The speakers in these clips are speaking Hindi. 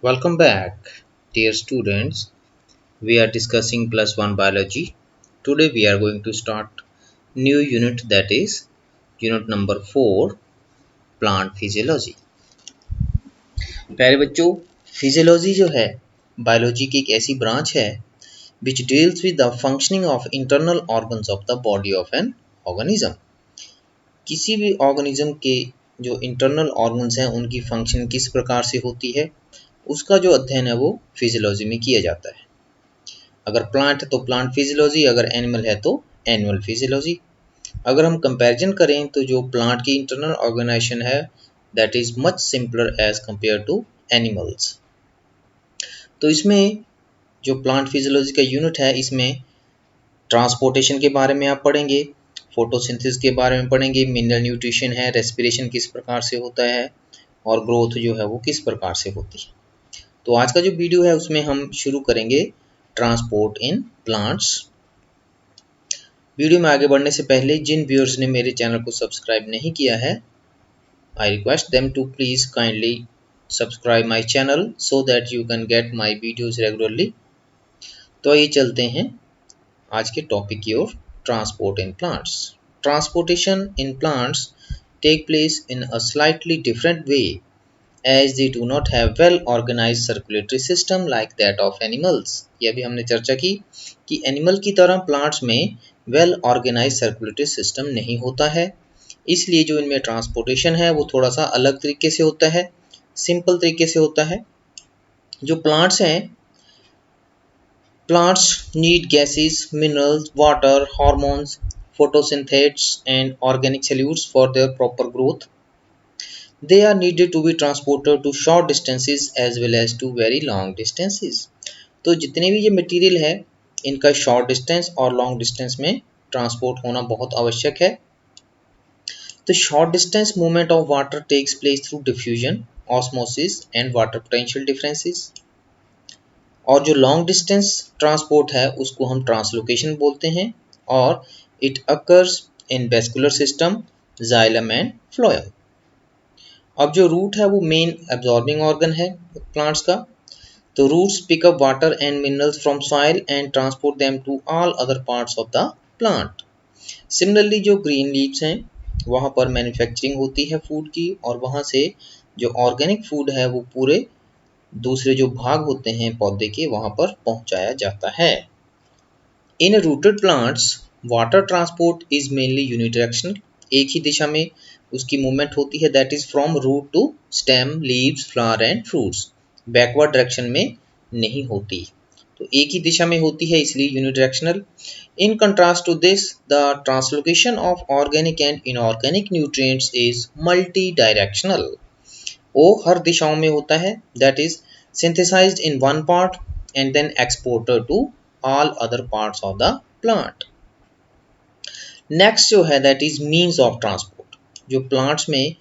Welcome back, dear students. We are discussing plus one biology. Today we are going to start new unit, that is unit number 4, plant physiology. प्यारे बच्चों, फिजियोलॉजी जो है बायोलॉजी की एक ऐसी ब्रांच है which deals with the functioning of internal organs of the body of an organism. किसी भी ऑर्गेनिज्म के जो इंटरनल ऑर्गन्स हैं उनकी फंक्शन किस प्रकार से होती है, उसका जो अध्ययन है वो फिजियोलॉजी में किया जाता है। अगर प्लांट है तो प्लांट फिजियोलॉजी, अगर एनिमल है तो एनिमल फिजियोलॉजी। अगर हम कंपैरिजन करें तो जो प्लांट की इंटरनल ऑर्गेनाइजेशन है that is much simpler as compared to animals. तो इसमें जो प्लांट फिजियोलॉजी का यूनिट है इसमें ट्रांसपोर्टेशन के बारे में आप पढ़ेंगे, फोटोसिंथेसिस के बारे में पढ़ेंगे, मिनरल न्यूट्रिशन है, रेस्पिरेशन किस प्रकार से होता है और ग्रोथ जो है वो किस प्रकार से होती है। तो आज का जो वीडियो है उसमें हम शुरू करेंगे ट्रांसपोर्ट इन प्लांट्स। वीडियो में आगे बढ़ने से पहले जिन व्यूअर्स ने मेरे चैनल को सब्सक्राइब नहीं किया है, I request them to please kindly subscribe my channel so that you can get my videos regularly. तो ये चलते हैं आज के टॉपिक की ओर, transport in plants. Transportation in plants take place in a slightly different way as they do not have well organized circulatory system like that of animals। ये अभी हमने चर्चा की कि एनिमल की तरह प्लांट्स में वेल ऑर्गेनाइज सर्कुलेटरी सिस्टम नहीं होता है, इसलिए जो इनमें ट्रांसपोर्टेशन है वो थोड़ा सा अलग तरीके से होता है, सिंपल तरीके से होता है। जो प्लांट्स हैं, plants need gases, minerals, water, hormones, photosynthesis and organic solutes for their proper growth. They are needed to be transported to short distances as well as to very long distances। तो जितने भी ये मटेरियल है इनका शॉर्ट डिस्टेंस और लॉन्ग डिस्टेंस में ट्रांसपोर्ट होना बहुत आवश्यक है। तो short distance movement of water takes place through diffusion, osmosis and water potential differences. और जो लॉन्ग डिस्टेंस ट्रांसपोर्ट है उसको हम ट्रांसलोकेशन बोलते हैं और it occurs in vascular system, xylem and phloem. अब जो रूट है वो मेन एब्जॉर्बिंग ऑर्गन है प्लांट्स का। तो roots pick up water and minerals from soil and transport them to all other parts of the plant. Similarly जो ग्रीन लीव्स हैं वहाँ पर मैन्युफैक्चरिंग होती है फूड की और वहाँ से जो ऑर्गेनिक फूड है वो पूरे दूसरे जो भाग होते हैं पौधे के वहाँ पर पहुँचाया जाता है। In rooted plants water transport is mainly unidirectional, एक ही दिशा में उसकी मूवमेंट होती है, that is from root to stem, leaves, flower and fruits. Backward direction में नहीं होती, तो एक ही दिशा में होती है इसलिए unidirectional. In contrast to this the translocation of organic and inorganic nutrients is multi directional. वो हर दिशाओं में होता है, that is synthesized in one part and then exported to all other parts of the plant। Next जो है that is means of transport. जो प्लांट्स में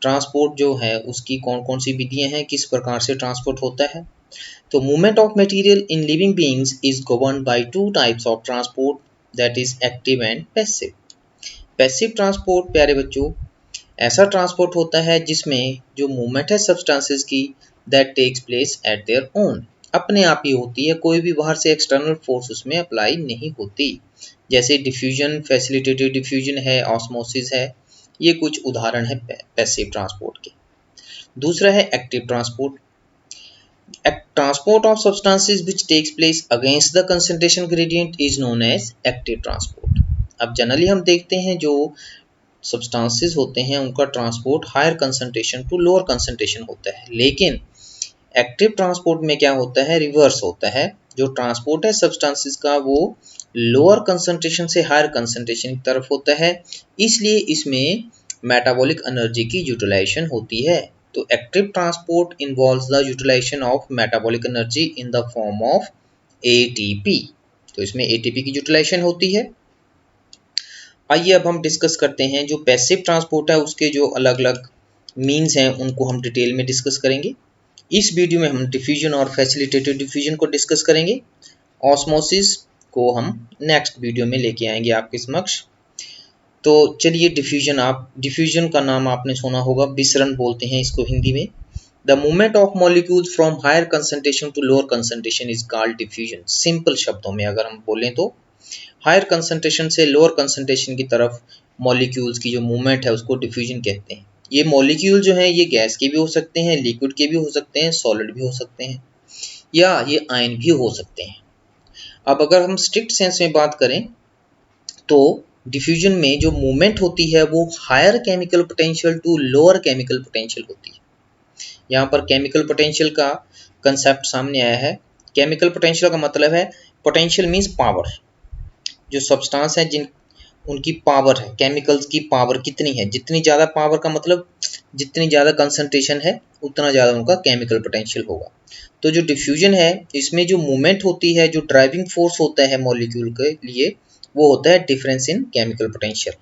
ट्रांसपोर्ट जो है उसकी कौन कौन सी विधियां हैं, किस प्रकार से ट्रांसपोर्ट होता है। तो movement of material in living beings is governed by two types of transport, that is active and passive. Passive transport प्यारे बच्चों ऐसा ट्रांसपोर्ट होता है जिसमें जो मूवमेंट है सब्सटेंसेस की that takes place at their own, अपने आप ही होती है, कोई भी बाहर से एक्सटर्नल फोर्स उसमें अप्लाई नहीं होती। जैसे डिफ्यूजन, फैसिलिटेटेड डिफ्यूजन है, ऑस्मोसिस है, ये कुछ उदाहरण है पैसिव ट्रांसपोर्ट के। दूसरा है active transport. Transport of substances which takes place against the concentration gradient is known as active transport. अब जनरली हम देखते हैं जो सब्सटेंसेस होते हैं उनका transport higher concentration to lower concentration होता है, लेकिन एक्टिव ट्रांसपोर्ट में क्या होता है, रिवर्स होता है। जो ट्रांसपोर्ट है सब्सटेंसेस का वो लोअर कंसंट्रेशन से हायर कंसंट्रेशन की तरफ होता है, इसलिए इसमें मेटाबॉलिक एनर्जी की यूटिलाइजेशन होती है। तो active transport involves the utilization of metabolic energy in the form of ATP. तो इसमें एटीपी की यूटिलाइजेशन होती है। आइए अब हम डिस्कस करते हैं जो पैसिव ट्रांसपोर्ट है उसके जो अलग अलग मीन्स हैं उनको हम डिटेल में डिस्कस करेंगे। इस वीडियो में हम डिफ्यूजन और फैसिलिटेटेड डिफ्यूजन को डिस्कस करेंगे। ऑस्मोसिस को हम नेक्स्ट वीडियो में लेके आएंगे आपके समक्ष। तो चलिए डिफ्यूजन का नाम आपने सुना होगा, विसरण बोलते हैं इसको हिंदी में। The movement of molecules from higher concentration to lower concentration is called diffusion. Simple शब्दों में अगर हम बोलें तो हायर कंसंट्रेशन से लोअर कंसंट्रेशन की तरफ मॉलिक्यूल्स की जो मूवमेंट है उसको डिफ्यूजन कहते हैं। ये मॉलिक्यूल जो है ये गैस के भी हो सकते हैं, लिक्विड के भी हो सकते हैं, सॉलिड भी हो सकते हैं, या ये आयन भी हो सकते हैं। अब अगर हम स्ट्रिक्ट सेंस में बात करें तो डिफ्यूजन में जो मूवमेंट होती है वो higher chemical potential to lower chemical potential होती है। यहाँ पर केमिकल पोटेंशियल का कंसेप्ट सामने आया है। केमिकल पोटेंशियल का मतलब है, पोटेंशियल मीन्स पावर, जो सब्सटेंस है जिन उनकी पावर है, केमिकल्स की पावर कितनी है, जितनी ज़्यादा पावर का मतलब जितनी ज़्यादा कंसंट्रेशन है उतना ज़्यादा उनका केमिकल पोटेंशियल होगा। तो जो डिफ्यूजन है इसमें जो मूवमेंट होती है, जो ड्राइविंग फोर्स होता है मॉलिक्यूल के लिए, वो होता है difference in chemical potential.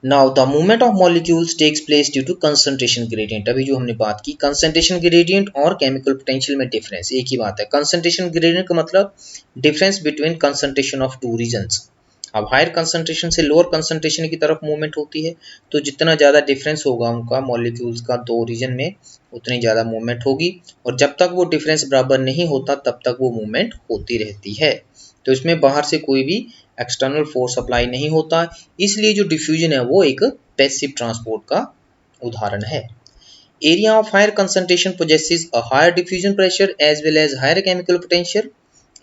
Now the movement of molecules takes place due to concentration gradient. अभी जो हमने बात की कंसंट्रेशन ग्रेडियंट और केमिकल पोटेंशियल में डिफरेंस एक ही बात है। कंसंट्रेशन ग्रेडियंट का मतलब difference between concentration of two regions. अब हायर कंसंट्रेशन से लोअर कंसंट्रेशन की तरफ मूवमेंट होती है, तो जितना ज़्यादा डिफरेंस होगा उनका मॉलिक्यूल्स का दो रीजन में उतनी ज़्यादा मूवमेंट होगी, और जब तक वो डिफरेंस बराबर नहीं होता तब तक वो मूवमेंट होती रहती है। तो इसमें बाहर से कोई भी एक्सटर्नल फोर्स अप्लाई नहीं होता, इसलिए जो डिफ्यूजन है वो एक पैसिव ट्रांसपोर्ट का उदाहरण है। Area of higher concentration possesses a higher diffusion pressure as well as higher chemical potential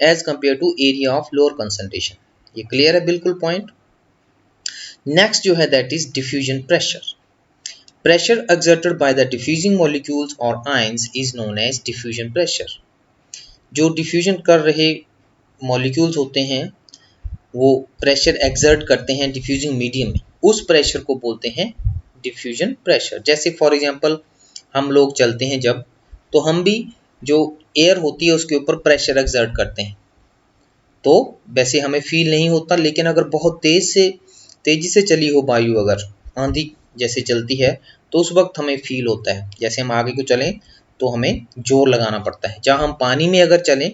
as compared to area of lower concentration। ये क्लियर है बिल्कुल पॉइंट। नेक्स्ट जो है that is diffusion pressure. Pressure exerted by the diffusing molecules or ions is known as diffusion pressure। जो डिफ्यूजन कर रहे मॉलिक्यूल्स होते हैं वो प्रेशर एक्सर्ट करते हैं डिफ्यूजिंग मीडियम में, उस प्रेशर को बोलते हैं डिफ्यूजन प्रेशर। जैसे फॉर एग्जांपल हम लोग चलते हैं जब, तो हम भी जो एयर होती है उसके ऊपर प्रेशर एक्सर्ट करते हैं, तो वैसे हमें फील नहीं होता, लेकिन अगर बहुत तेजी से चली हो वायु, अगर आंधी जैसे चलती है तो उस वक्त हमें फील होता है। जैसे हम आगे को चलें तो हमें जोर लगाना पड़ता है। जहाँ हम पानी में अगर चलें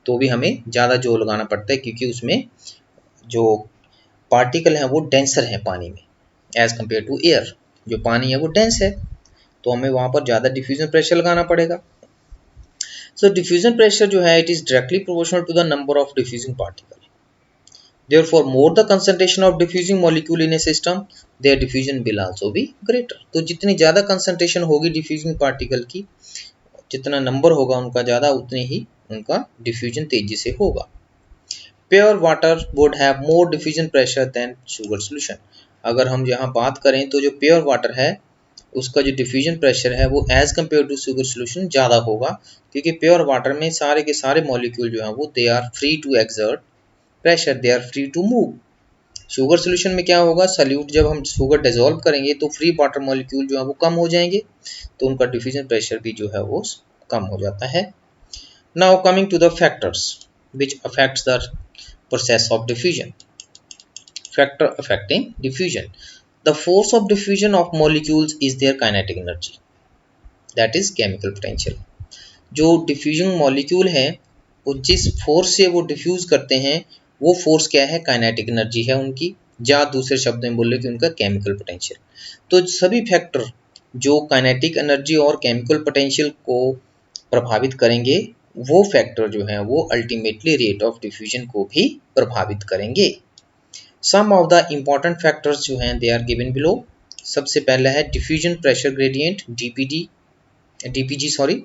तो भी हमें ज़्यादा जोर लगाना पड़ता है, क्योंकि उसमें जो पार्टिकल हैं वो डेंसर हैं पानी में एज कम्पेयर टू एयर। जो पानी है वो डेंस है, तो हमें वहाँ पर ज़्यादा डिफ्यूजन प्रेशर लगाना पड़ेगा। सो डिफ्यूजन प्रेशर जो है it is directly proportional to the number of diffusing particle. Therefore, more the concentration of diffusing molecule in a system, their diffusion will also be greater। तो जितनी ज़्यादा concentration होगी diffusing particle की, जितना नंबर होगा उनका ज़्यादा, उतनी ही उनका diffusion तेजी से होगा। Pure water would have more diffusion pressure than sugar solution। अगर हम यहाँ बात करें तो जो प्योर वाटर है उसका जो डिफ्यूजन प्रेशर है वो as compare to sugar solution ज़्यादा होगा, क्योंकि प्योर वाटर में सारे के सारे मॉलिक्यूल जो हैं वो they are free to exert pressure, they are free to move. Sugar solution में क्या होगा, सल्यूट जब हम शुगर डिजोल्व करेंगे तो फ्री वाटर मॉलिक्यूल जो है वो कम हो जाएंगे, तो उनका डिफ्यूजन प्रेशर भी जो है वो कम हो जाता है। Now coming to the factors which affects the process of diffusion. Factor affecting diffusion, the force of diffusion of molecules is their kinetic energy, that is chemical potential. जो डिफ्यूजन मॉलिक्यूल है वो जिस फोर्स से वो डिफ्यूज करते हैं वो फोर्स क्या है, काइनेटिक एनर्जी है उनकी, या दूसरे शब्द में बोले कि उनका केमिकल पोटेंशियल। तो सभी फैक्टर जो काइनेटिक एनर्जी और केमिकल पोटेंशियल को प्रभावित करेंगे वो फैक्टर जो है वो अल्टीमेटली रेट ऑफ डिफ्यूजन को भी प्रभावित करेंगे। सम ऑफ द इम्पॉर्टेंट फैक्टर्स जो हैं दे आर गिवन बिलो। सबसे पहला है diffusion pressure gradient DPG sorry।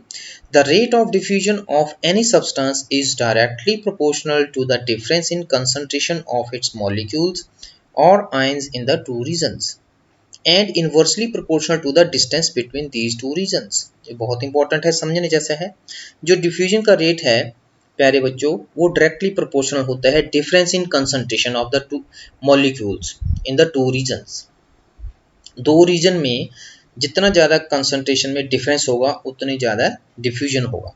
The rate of diffusion of any substance is directly proportional to the difference in concentration of its molecules or ions in the two regions and inversely proportional to the distance between these two regions। ये बहुत इंपॉर्टेंट है, समझने जैसा है। जो डिफ्यूजन का रेट है प्यारे बच्चों वो डायरेक्टली प्रोपोर्शनल होता है difference in concentration of the two molecules in the two reasons. दो रीजन में जितना ज़्यादा कंसंट्रेशन में डिफरेंस होगा उतनी ज़्यादा डिफ्यूजन होगा,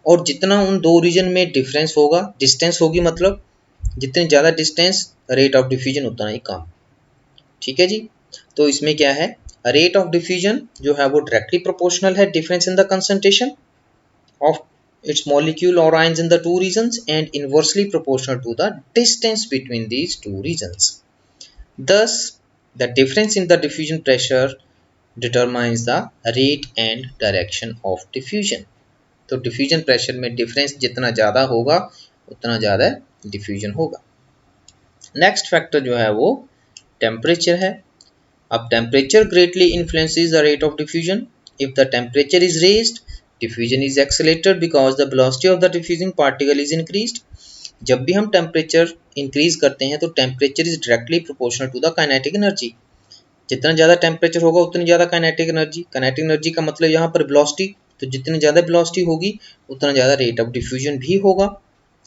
और जितना उन दो रीजन में डिफरेंस होगा, डिस्टेंस होगी मतलब जितनी ज़्यादा डिस्टेंस रेट ऑफ डिफ्यूजन उतना ही कम। ठीक है जी। तो इसमें क्या है, रेट ऑफ डिफ्यूजन जो है वो डायरेक्टली प्रोपोर्शनल है difference in the concentration of its molecule or ions in the two regions and inversely proportional to the distance between these two regions। Thus, the difference in the diffusion pressure determines the rate and direction of diffusion। तो डिफ्यूजन प्रेशर में डिफरेंस जितना ज़्यादा होगा उतना ज़्यादा डिफ्यूजन होगा। नेक्स्ट फैक्टर जो है वो टेम्परेचर है। अब temperature greatly influences the rate of diffusion. If the temperature is raised, diffusion is accelerated because the velocity of the diffusing particle is increased. जब भी हम टेम्परेचर इंक्रीज करते हैं तो temperature is directly proportional to the kinetic energy. जितना ज़्यादा टेम्परेचर होगा उतनी ज़्यादा काइनेटिक एनर्जी। काइनेटिक एनर्जी का मतलब यहाँ पर वेलोसिटी, तो जितनी ज़्यादा वेलोसिटी होगी उतना ज़्यादा रेट ऑफ डिफ्यूजन भी होगा।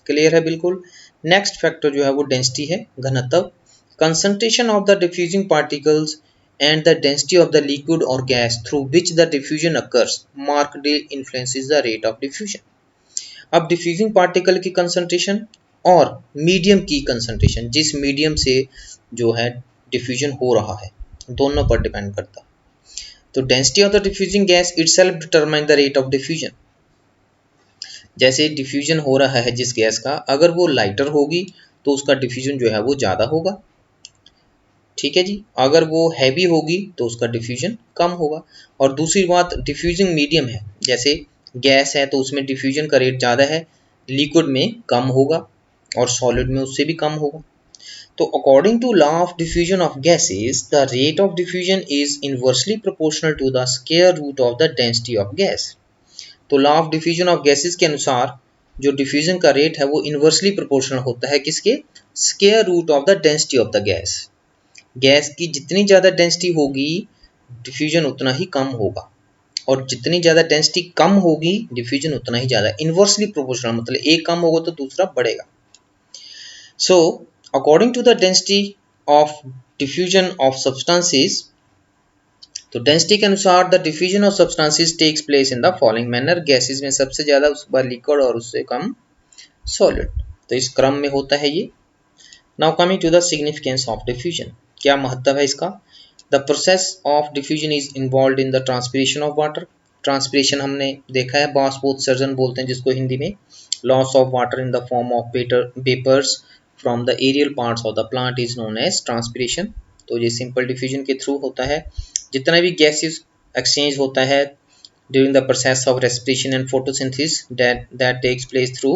क्लियर है बिल्कुल। नेक्स्ट फैक्टर जो है वो डेंसिटी है, घनत्व। Concentration of the diffusing particles and the density of the liquid और gas through which the diffusion occurs markedly influences the rate of diffusion. अब डिफ्यूजिंग पार्टिकल की कंसंट्रेशन और मीडियम की कंसंट्रेशन, जिस मीडियम से जो है डिफ्यूजन हो रहा है, दोनों पर डिपेंड करता। तो density of the diffusing gas itself determine the rate of diffusion. जैसे डिफ्यूजन हो रहा है जिस गैस का, अगर वो लाइटर होगी तो उसका डिफ्यूजन जो है वो ज़्यादा होगा। ठीक है जी। अगर वो हैवी होगी तो उसका डिफ्यूजन कम होगा। और दूसरी बात, डिफ्यूजिंग मीडियम है, जैसे गैस है तो उसमें डिफ्यूजन का रेट ज़्यादा है, लिक्विड में कम होगा और सॉलिड में उससे भी कम होगा। तो according to law of diffusion of gases, the rate of diffusion is inversely proportional to the square root of the density of gas। तो law of diffusion of gases के अनुसार जो डिफ्यूजन का रेट है वो इन्वर्सली प्रोपोर्शनल होता है किसके? Square root of the density of the gas. Gas की जितनी ज़्यादा डेंसिटी होगी डिफ्यूजन उतना ही कम होगा, और जितनी ज़्यादा डेंसिटी कम होगी डिफ्यूजन उतना ही ज़्यादा। इन्वर्सली प्रोपोर्शनल मतलब एक कम होगा तो दूसरा बढ़ेगा। So, according to the density of diffusion of substances, तो डेंसिटी के अनुसार the diffusion of substances takes place in the following manner. Gases में सबसे ज़्यादा उसके बाद लिक्विड और उससे कम सॉलिड, तो इस क्रम में होता है ये। Now coming to the significance of diffusion, क्या महत्व है इसका? The process of diffusion is involve in the transpiration of water. Transpiration हमने देखा है, बाष्पोत्सर्जन बोलते हैं जिसको हिंदी में। Loss of water in the form of vapours from the aerial parts of the plant is known as transpiration. तो ये सिंपल डिफ्यूजन के थ्रू होता है। जितना भी गैसेस एक्सचेंज होता है during the process of respiration and photosynthesis that takes place through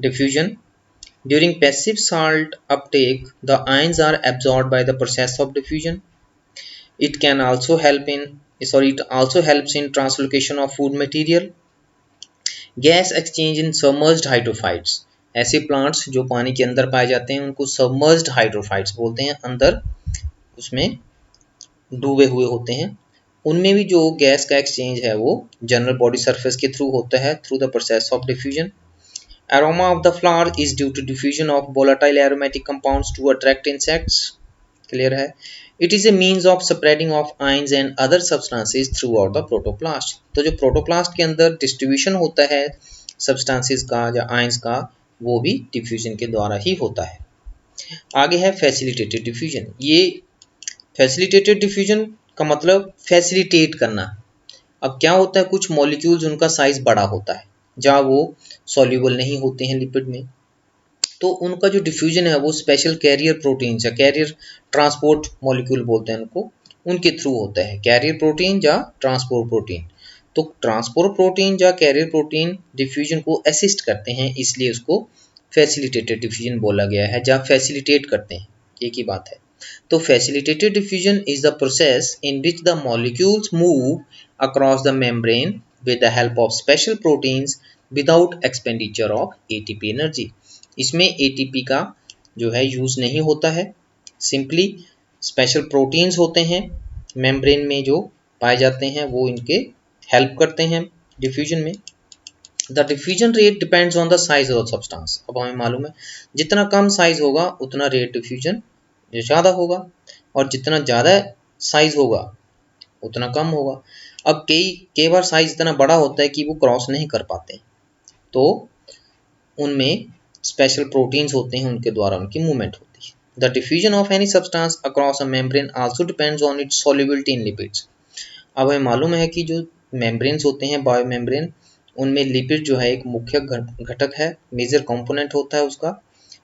diffusion. During passive salt uptake, the ions are absorbed by the process of diffusion. It also helps in translocation of food material. Gas exchange in submerged hydrophytes. ऐसे प्लांट्स जो पानी के अंदर पाए जाते हैं उनको सबमर्ज्ड हाइड्रोफाइट्स बोलते हैं, अंदर उसमें डूबे हुए होते हैं। उनमें भी जो गैस का एक्सचेंज है वो जनरल बॉडी सरफेस के थ्रू होता है, through the process of diffusion. Aroma of the flower is due to diffusion of volatile aromatic compounds to attract insects। Clear है। It is a means of spreading of ions and other substances throughout the protoplast। तो जो प्रोटोप्लास्ट के अंदर डिस्ट्रीब्यूशन होता है सब्सटेंसेस का या आयंस का, वो भी डिफ्यूजन के द्वारा ही होता है। आगे है फैसिलिटेटेड डिफ्यूजन। ये फैसिलिटेटेड डिफ्यूजन का मतलब फैसिलिटेट करना। अब क्या होता है, कुछ मॉलिक्यूल्स उनका साइज बड़ा होता है जहाँ वो सॉल्यूबल नहीं होते हैं लिपिड में, तो उनका जो डिफ्यूजन है वो स्पेशल कैरियर प्रोटीन या कैरियर ट्रांसपोर्ट मॉलिक्यूल बोलते हैं उनको, उनके थ्रू होता है। कैरियर प्रोटीन या ट्रांसपोर्ट प्रोटीन। तो ट्रांसपोर्ट प्रोटीन या कैरियर प्रोटीन डिफ्यूजन को असिस्ट करते हैं, इसलिए उसको फैसिलिटेटेड डिफ्यूजन बोला गया है, जहाँ फैसिलिटेट करते हैं, एक ही बात है। तो facilitated diffusion is the process in which the molecules move across the membrane with the help of special proteins without expenditure of ATP energy। इसमें ATP का जो है यूज़ नहीं होता है, सिंपली स्पेशल प्रोटीन्स होते हैं मेम्ब्रेन में जो पाए जाते हैं, वो इनके हेल्प करते हैं डिफ्यूजन में। The diffusion rate depends on the size of substance. अब हमें मालूम है जितना कम साइज होगा उतना रेट डिफ्यूजन ज़्यादा होगा, और जितना ज़्यादा साइज होगा उतना कम होगा। अब कई बार साइज इतना बड़ा होता है कि वो क्रॉस नहीं कर पाते, तो उनमें स्पेशल प्रोटीन्स होते हैं, उनके द्वारा उनकी मूवमेंट होती है। The diffusion of any substance across a membrane also depends on it's solubility in lipids. अब हमें मालूम है कि जो मेम्ब्रेन्स होते हैं, बायो मेम्ब्रेन, उनमें लिपिड जो है एक मुख्य घटक है, मेजर कंपोनेंट होता है उसका।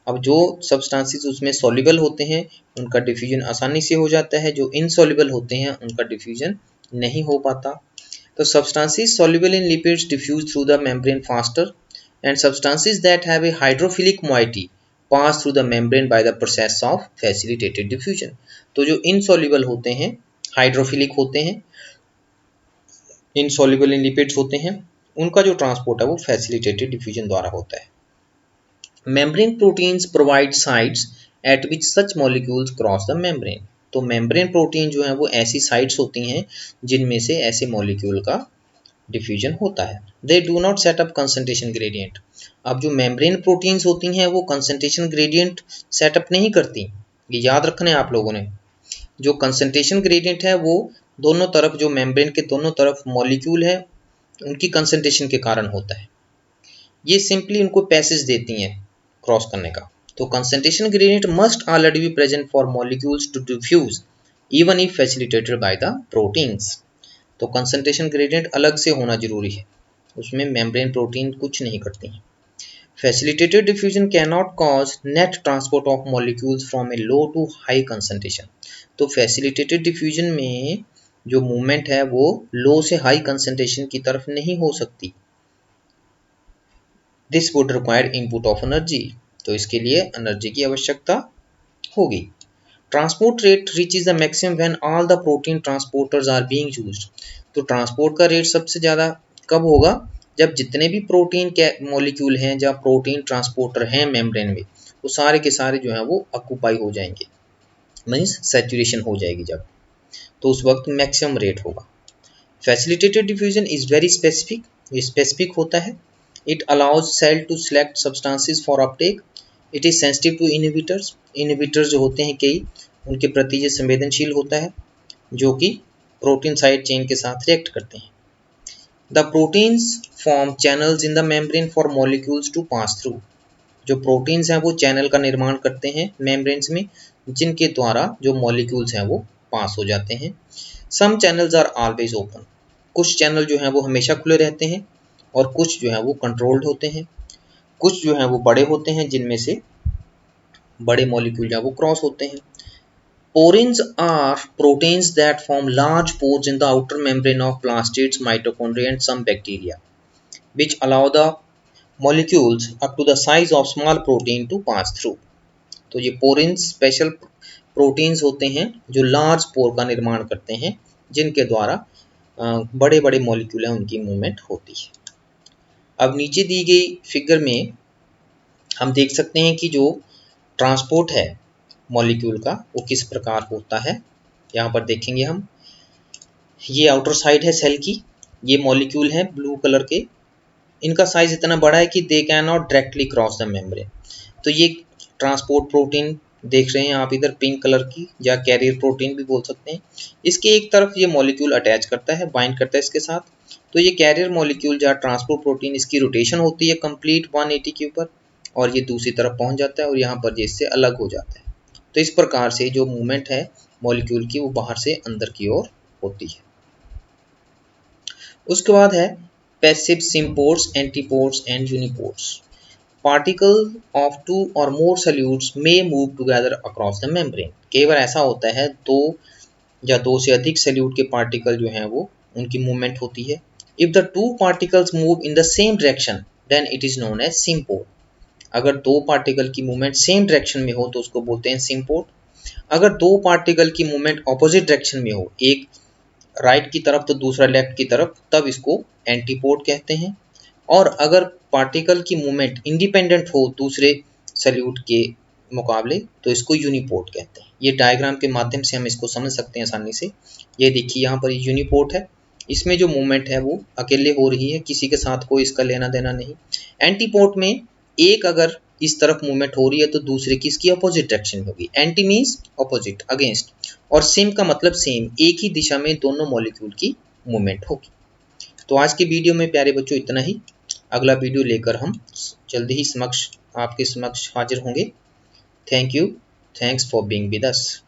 अब जो सब्सटेंसेस उसमें सॉल्युबल होते हैं उनका डिफ्यूजन आसानी से हो जाता है, जो इनसॉल्युबल होते हैं उनका डिफ्यूजन नहीं हो पाता। तो substances soluble in lipids diffuse through the membrane faster and substances that have a hydrophilic moiety pass through the membrane by the process of facilitated diffusion। तो जो insoluble होते हैं, हाइड्रोफिलिक होते हैं, insoluble in lipids होते हैं, उनका जो ट्रांसपोर्ट है वो फैसिलिटेटेड डिफ्यूजन द्वारा होता है। Membrane proteins provide sites at which such molecules cross the membrane। तो मेम्ब्रेन प्रोटीन जो है वो ऐसी साइट्स होती हैं जिनमें से ऐसे मॉलिक्यूल का डिफ्यूजन होता है। They do not set up concentration gradient. अब जो मेम्ब्रेन प्रोटीन्स होती हैं वो कंसंट्रेशन ग्रेडियंट सेटअप नहीं करती, ये याद रखना है आप लोगों ने। जो कंसंट्रेशन ग्रेडियंट है वो दोनों तरफ, जो मेम्ब्रेन के दोनों तरफ मॉलिक्यूल है उनकी कंसंट्रेशन के कारण होता है। ये सिंपली उनको पैसेज देती हैं क्रॉस करने का। तो concentration gradient must already be present for molecules to diffuse even if facilitated by the proteins. तो कंसंट्रेशन ग्रेडियंट अलग से होना जरूरी है, उसमें मेम्ब्रेन प्रोटीन कुछ नहीं करती। Facilitated diffusion can not cause net transport of molecules from a low to high concentration. तो फैसिलिटेटेड डिफ्यूजन में जो मूवमेंट है वो लो से हाई कंसंट्रेशन की तरफ नहीं हो सकती। This would require input of energy. तो इसके लिए एनर्जी की आवश्यकता होगी। Transport rate reaches the maximum when all the protein transporters are being used. तो ट्रांसपोर्ट का रेट सबसे ज़्यादा कब होगा? जब जितने भी प्रोटीन के मॉलिक्यूल हैं, जब प्रोटीन ट्रांसपोर्टर हैं मेम्ब्रेन में, वो सारे के सारे जो हैं वो ऑक्यूपाई हो जाएंगे, मीन्स सैचुरेशन हो जाएगी जब, तो उस वक्त मैक्सिमम रेट होगा। Facilitated diffusion is very specific, ये स्पेसिफिक होता है। It allows cell to select substances for uptake. It is sensitive to inhibitors. Inhibitors जो होते हैं कई, उनके प्रति ये संवेदनशील होता है, जो कि प्रोटीन साइड चेन के साथ रिएक्ट करते हैं। The proteins form channels in the membrane for molecules to pass through. जो प्रोटीन्स हैं वो चैनल का निर्माण करते हैं मेम्ब्रेन्स में, जिनके द्वारा जो मॉलिक्यूल्स हैं वो पास हो जाते हैं। Some channels are always open. कुछ चैनल जो हैं वो हमेशा खुले रहते हैं और कुछ जो है वो कंट्रोल्ड होते हैं। कुछ जो है वो बड़े होते हैं जिनमें से बड़े मॉलिक्यूल जो है वो क्रॉस होते हैं। Porins are proteins that form large pores in the outer membrane of plastids, mitochondria and some bacteria which allow the molecules up to the size of small protein to pass through. तो ये पोरिन्स स्पेशल प्रोटीन्स होते हैं जो लार्ज पोर का निर्माण करते हैं, जिनके द्वारा बड़े बड़े मॉलिक्यूल हैं उनकी मूवमेंट होती है। अब नीचे दी गई फिगर में हम देख सकते हैं कि जो ट्रांसपोर्ट है मॉलिक्यूल का वो किस प्रकार होता है। यहाँ पर देखेंगे हम, ये आउटर साइड है सेल की, ये मॉलिक्यूल है ब्लू कलर के, इनका साइज इतना बड़ा है कि they can not directly cross the membrane. तो ये ट्रांसपोर्ट प्रोटीन देख रहे हैं आप इधर पिंक कलर की, या कैरियर प्रोटीन भी बोल सकते हैं। इसके एक तरफ ये मॉलिक्यूल अटैच करता है, बाइंड करता है इसके साथ। तो ये कैरियर मॉलिक्यूल जहाँ ट्रांसपोर्ट प्रोटीन, इसकी रोटेशन होती है कंप्लीट 180 के ऊपर, और ये दूसरी तरफ पहुंच जाता है और यहाँ पर ये इससे अलग हो जाता है। तो इस प्रकार से जो मूवमेंट है मॉलिक्यूल की वो बाहर से अंदर की ओर होती है। उसके बाद है passive symports, antiports and uniports. Particle of two और more solutes may move together across the membrane. कई बार ऐसा होता है दो या दो से अधिक सॉल्यूट के पार्टिकल जो हैं वो उनकी मूवमेंट होती है। If the two particles move in the same direction then it is known as symport. अगर दो पार्टिकल की मूवमेंट सेम डायरेक्शन में हो तो उसको बोलते हैं सिम्पोर्ट। अगर दो पार्टिकल की मूवमेंट ऑपोजिट डायरेक्शन में हो, एक राइट की तरफ तो दूसरा लेफ्ट की तरफ, तब इसको एंटीपोर्ट कहते हैं। और अगर पार्टिकल की मूवमेंट इंडिपेंडेंट हो दूसरे सॉल्यूट के मुकाबले तो इसको यूनिपोर्ट कहते हैं। ये डायग्राम के माध्यम से हम इसको समझ सकते हैं आसानी से। ये देखिए यहाँ पर यूनिपोर्ट है, इसमें जो मूवमेंट है वो अकेले हो रही है, किसी के साथ कोई इसका लेना देना नहीं। एंटीपोर्ट में एक अगर इस तरफ मूवमेंट हो रही है तो दूसरे की इसकी अपोजिट डायरेक्शन में होगी। एंटी मीन्स अपोजिट, अगेंस्ट, और सेम का मतलब सेम, एक ही दिशा में दोनों मॉलिक्यूल की मूवमेंट होगी। तो आज के वीडियो में प्यारे बच्चों इतना ही। अगला वीडियो लेकर हम जल्दी ही आपके समक्ष हाजिर होंगे। Thank you, thanks for being with us.